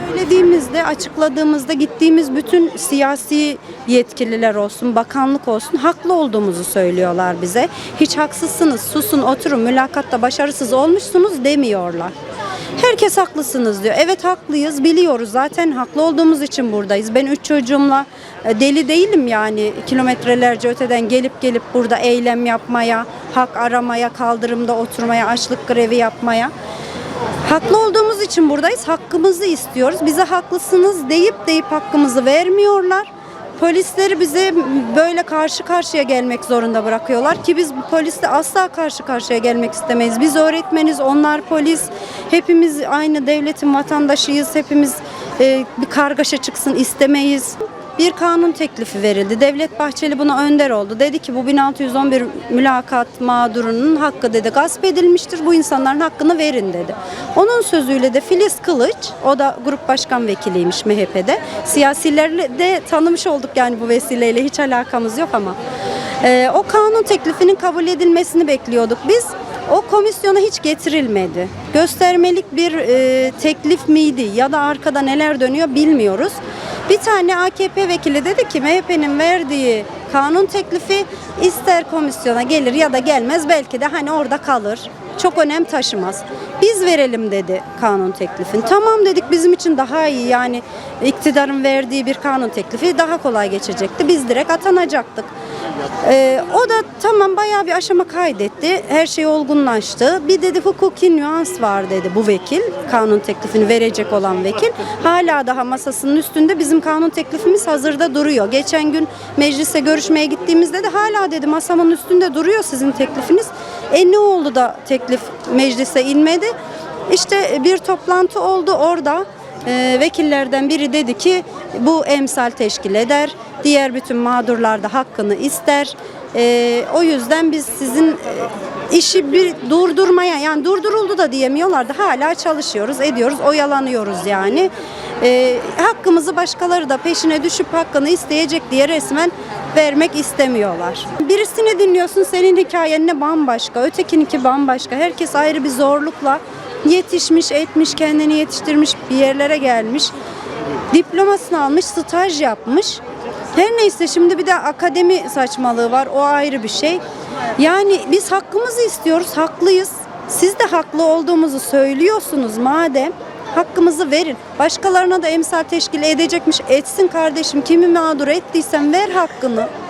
Söylediğimizde, açıkladığımızda gittiğimiz bütün siyasi yetkililer olsun, bakanlık olsun haklı olduğumuzu söylüyorlar bize. Hiç haksızsınız, susun, oturun, mülakatta başarısız olmuşsunuz demiyorlar. Herkes haklısınız diyor. Evet haklıyız, biliyoruz. Zaten haklı olduğumuz için buradayız. Ben 3 çocuğumla deli değilim yani. Kilometrelerce öteden gelip burada eylem yapmaya, hak aramaya, kaldırımda oturmaya, açlık grevi yapmaya. Haklı olduğumuz için buradayız. Hakkımızı istiyoruz. Bize haklısınız deyip hakkımızı vermiyorlar. Polisleri bize böyle karşı karşıya gelmek zorunda bırakıyorlar ki biz bu polisle asla karşı karşıya gelmek istemeyiz. Biz öğretmeniz, onlar polis. Hepimiz aynı devletin vatandaşıyız. Hepimiz bir kargaşa çıksın istemeyiz. Bir kanun teklifi verildi. Devlet Bahçeli buna önder oldu. Dedi ki bu 1611 mülakat mağdurunun hakkı dedi gasp edilmiştir. Bu insanların hakkını verin dedi. Onun sözüyle de Filiz Kılıç, o da grup başkan vekiliymiş MHP'de. Siyasilerle de tanımış olduk yani bu vesileyle, hiç alakamız yok ama. O kanun teklifinin kabul edilmesini bekliyorduk biz. O komisyona hiç getirilmedi. Göstermelik bir teklif miydi ya da arkada neler dönüyor bilmiyoruz. Bir tane AKP vekili dedi ki MHP'nin verdiği kanun teklifi ister komisyona gelir ya da gelmez, belki de hani orada kalır. Çok önem taşımaz. Biz verelim dedi kanun teklifini. Tamam dedik, bizim için daha iyi, yani iktidarın verdiği bir kanun teklifi daha kolay geçecekti. Biz direkt atanacaktık. O da tamam bayağı bir aşama kaydetti. Her şey olgunlaştı. Bir dedi hukuki nüans var dedi bu vekil. Kanun teklifini verecek olan vekil. Hala daha masasının üstünde bizim kanun teklifimiz hazırda duruyor. Geçen gün meclise görüşmeye gittiğimizde de hala dedi masamın üstünde duruyor sizin teklifiniz. Ne oldu da teklif meclise inmedi? İşte bir toplantı oldu orada. Vekillerden biri dedi ki bu emsal teşkil eder. Diğer bütün mağdurlar da hakkını ister. O yüzden biz sizin işi bir durdurmaya, yani durduruldu da diyemiyorlardı. Hala çalışıyoruz, ediyoruz, oyalanıyoruz yani. Hakkımızı başkaları da peşine düşüp hakkını isteyecek diye resmen vermek istemiyorlar. Birisini dinliyorsun, senin hikayenine bambaşka, ötekininki bambaşka. Herkes ayrı bir zorlukla yetişmiş, etmiş, kendini yetiştirmiş, bir yerlere gelmiş. Diplomasını almış, staj yapmış. Her neyse, şimdi bir de akademi saçmalığı var. O ayrı bir şey. Yani biz hakkımızı istiyoruz, haklıyız. Siz de haklı olduğumuzu söylüyorsunuz madem. Hakkımızı verin. Başkalarına da emsal teşkil edecekmiş, etsin kardeşim. Kimi mağdur ettiysen ver hakkını.